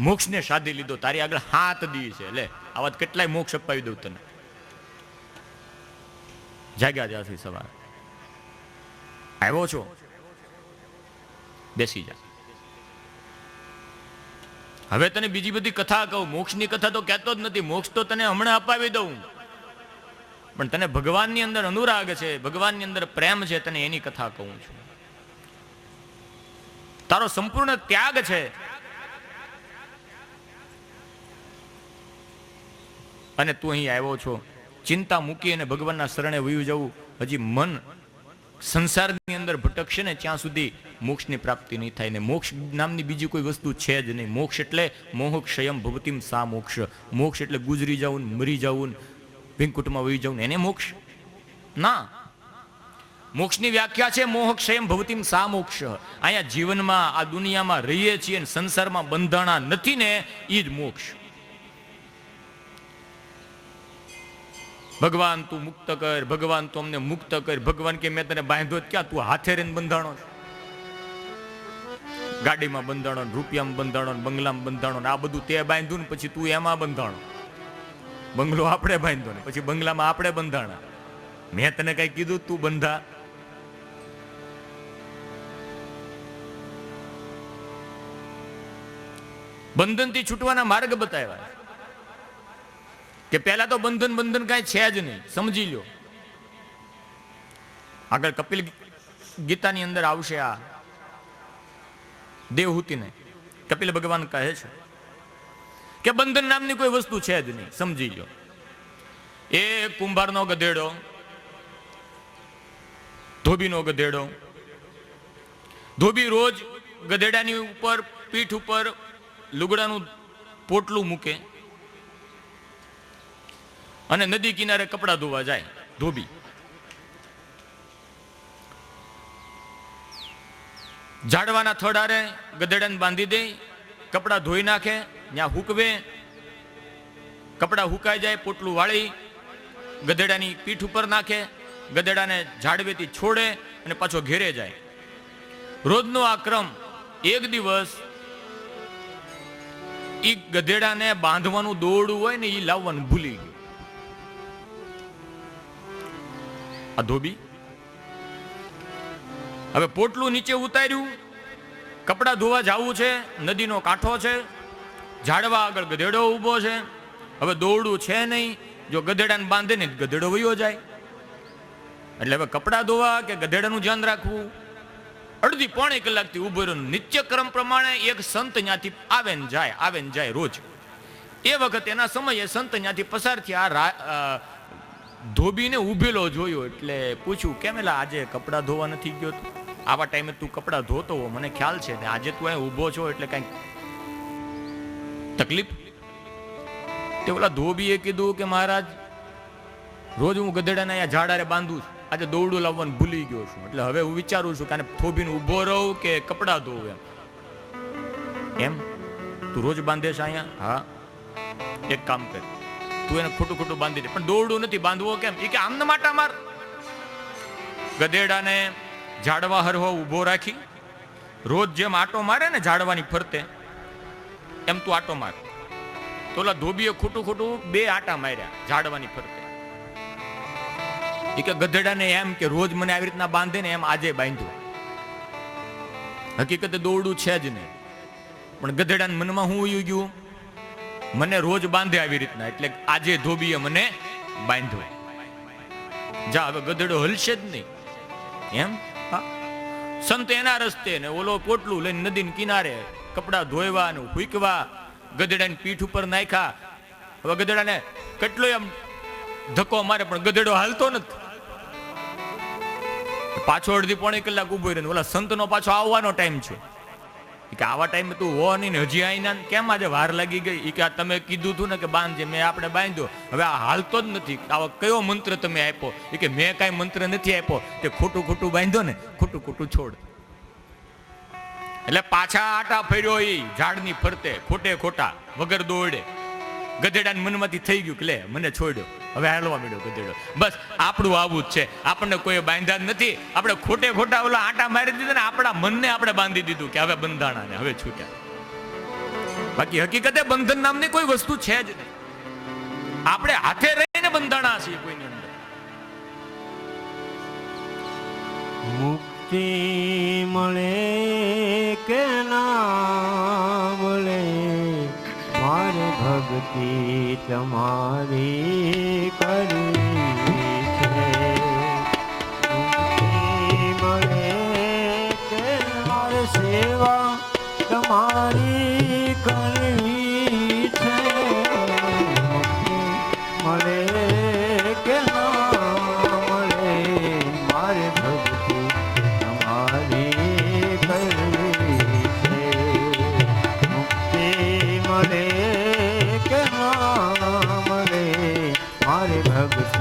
મોક્ષને સાધી લીધો. તારી આગળ 7 દી છે. એટલે આવા કેટલાય મોક્ષ અપાવી દઉં તને. જાગ્યા ત્યાંથી સવાર આવ્યો છો, બેસી જા. હવે તને બીજી બધી કથા કહું, મોક્ષની કથા તો કહેતો જ નથી. મોક્ષ તો તને હમણાં અપાવી દઉં, પણ તને ભગવાનની અંદર અનુરાગ છે, ભગવાનની અંદર પ્રેમ છે, તને એની કથા કહું છું. તારો સંપૂર્ણ ત્યાગ છે અને તું અહીં આવ્યો છો. ચિંતા મૂકી અને ભગવાનના શરણે વયું જવું. હજી મન સંસારની અંદર ભટકશે ને ત્યાં સુધી મોક્ષની પ્રાપ્તિ નહીં થાય. ને મોક્ષ નામની બીજી કોઈ વસ્તુ છે જ નહીં. મોક્ષ એટલે મોહ ક્ષયમ ભવતિમ સા મોક્ષ. મોક્ષ એટલે ગુજરી જવું, મરી જવું, ભીંકુટમાં વહી જવું, એને મોક્ષ ના. મોક્ષની વ્યાખ્યા છે મોહ ક્ષયમ ભવતિમ સા મોક્ષ. અહીંયા જીવનમાં આ દુનિયામાં રહીએ છીએ અને સંસારમાં બંધાણા નથી ને, એ જ મોક્ષ. ભગવાન તું મુક્ત કર, ભગવાન તું અમને મુક્ત કર. ભગવાન કે મેં તને બાંધ્યો ક્યાં? તું હાથે રહીને બંધાણો, ગાડીમાં બંધાણો, રૂપિયામાં બંધાણો, બંગલામાં બંધાણો, આ બધું તે બાંધ્યું ને પછી તું એમાં બંધાણો. બંગલો આપણે બાંધ્યો ને પછી બંગલામાં આપણે બંધાણા. મેં તને કઈ કીધું તું બંધા? બંધનથી છૂટવાના માર્ગ બતાવ્યા કે પહેલા તો બંધન કાંઈ છે જ નહીં, સમજી લો. આગળ કપિલ ગીતાની અંદર આવશે આ દેવહૂતિને કપિલ ભગવાન કહે છે કે બંધન નામની કોઈ વસ્તુ છે જ નહીં, સમજી લો. એ કુંભારનો ગધેડો, ધોબીનો ગધેડો, ધોબી રોજ ગધેડાની ઉપર પીઠ ઉપર લુગડાનું પોટલું મૂકે અને નદી કિનારે કપડા ધોવા જાય. ધોબી ઝાડવાના થડારે ગધેડાને બાંધી દે, કપડા ધોઈ નાખે, ત્યાં હુકવે, કપડા હુકાઈ જાય, પોટલું વાળી ગધેડાની પીઠ ઉપર નાખે, ગધેડાને ઝાડવેથી છોડે અને પાછો ઘેરે જાય. રોજનો આ ક્રમ. એક દિવસ ઈ ગધેડાને બાંધવાનું દોરડું હોય ને એ લાવવાનું ભૂલી ગયું. આ ધોબી હવે પોટલું નીચે ઉતાર્યું, કપડા ધોવા જવું છે, નદીનો કાંઠો છે, ઝાડવા આગળ ગધેડો ઊભો છે. હવે દોરડું છે નહીં, જો ગધેડાને બાંધે ને ગધેડો વયો જાય. એટલે હવે કપડાં ધોવા કે ગધેડાનું ધ્યાન રાખવું. અડધી પોણી કલાકથી ઊભો રહ્યો. નિત્યક્રમ પ્રમાણે એક સંત ત્યાંથી આવે ને જાય રોજ. એ વખત એના સમયે સંત ત્યાંથી પસાર થયા. ધોબીને ઊભેલો જોયો એટલે પૂછ્યું, કેમ એલા આજે કપડાં ધોવા નથી ગયો? આવા ટાઈમે તું કપડાં ધોતો હો, મને ખ્યાલ છે, ને આજે તું અહીં ઊભો છો એટલે કઈક તકલીફ? તે ઓલા ધોબીએ કીધું કે મહારાજ, રોજ હું ગધેડાને અહીંયા ઝાડારે બાંધું છું, આજે દોરડું લાવવાનું ભૂલી ગયો છું, એટલે હવે હું વિચારું છું કે આને થોભીને ઊભો રહું કે કપડાં ધોવું. એમ તું રોજ બાંધે છે અહીંયા? હા, એક કામ કર, તું એને ખોટું બાંધી દે, પણ દોરડું નથી બાંધવો. કેમ? એ કે આમને માટા માર. ગધેડાને ઝાડવા હરવો ઊભો રાખી રોજ જેમ આટો મારે ને ઝાડવાની ફરતે, એમ તું આટો માર. તો ઓલા ધોબીએ ખોટું 2 આટા માર્યા ઝાડવાની ફરતે. એ કે ગધેડાને એમ કે રોજ મને આવી રીતના બાંધે ને એમ આજે બાંધ્યું. હકીકતે દોરડું છે જ નહીં, પણ ગધેડાના મનમાં હું ઉયું ગયું, મને રોજ બાંધે આવી રીતના, એટલે આજે ધોબીએ મને બાંધ્યો. જા, હવે ગધેડો હલશે જ નહીં. એમ સંત એના રસ્તે ને ઓલો પોટલું લઈને નદીના કિનારે કપડા ધોઈવા ને ફૂંકવા, ગધેડાની પીઠ ઉપર નાખ્યા. હવે ગધેડાને કેટલો એમ ધક્કો મારે પણ ગધેડો હાલતો નથી. પાછો અડધી પોણી કલાક ઉભો રહ્યો. ઓલા સંતનો પાછો આવવાનો ટાઈમ છે. કે આવા ટાઈમે તું હો નહીં ને હજી આવીને કેમ આજે વાર લાગી ગઈ? એ કે આ તમે કીધું હતું ને કે બાંધજે, મેં આપણે બાંધ્યો, હવે આ હાલતો જ નથી. આવા કયો મંત્ર તમે આપ્યો? એ કે મેં કાંઈ મંત્ર નથી આપ્યો, તે ખોટું બાંધ્યો ને, ખોટું છોડ. એટલે પાછા આટા ફર્યો એ ઝાડની ફરતે, ખોટા વગર દોડે. ગધેડાના મનમાંથી થઈ ગયું કે લે મને છોડ્યો, હવે હાલવા માંડ્યો ગધેડો. બસ આપણું આવું જ છે, આપણને કોઈ બાંધ્યા જ નથી. આપણે ખોટા ઓલા આટા મારી દીધા ને આપણા મનને આપણે બાંધી દીધું કે હવે બંધાણા ને હવે છૂટ્યા. બાકી હકીકતે બંધન નામની કોઈ વસ્તુ છે જ નહીં. આપણે હાથે રહીને બંધાણા છીએ કોઈની અંદર. મુક્તિ મળે કે ના મળે, મારે ભક્તિ તમારી કરવી છે. મુક્તિ મળે કે મારે સેવા તમારી કરવી છે. મુક્તિ મળે કે ના મળે, મારે ભક્તિ તમારી કરવી છે. મુક્તિ મળે કે ના મળે, મારે ભક્તિ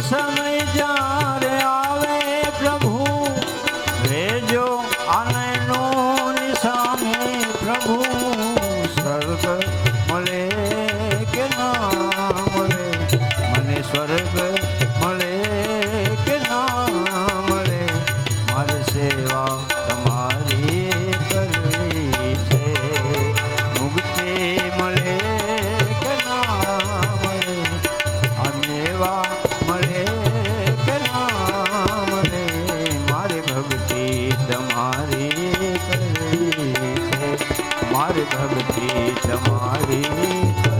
સમય જ્યારે આવે પ્રભુ રેજો આનયનો નિશાને પ્રભુ સ્વર્ગ મળે કે ના મળે મને સ્વર્ગ મળે કે ના મળે મારે સેવા તમારી કરવી છે મુક્તિ મળે કે ના મળે અન્યવા મળે કે ના મળે મારે ભક્તિ તમારી કરવી છે મારે ભક્તિ તમારી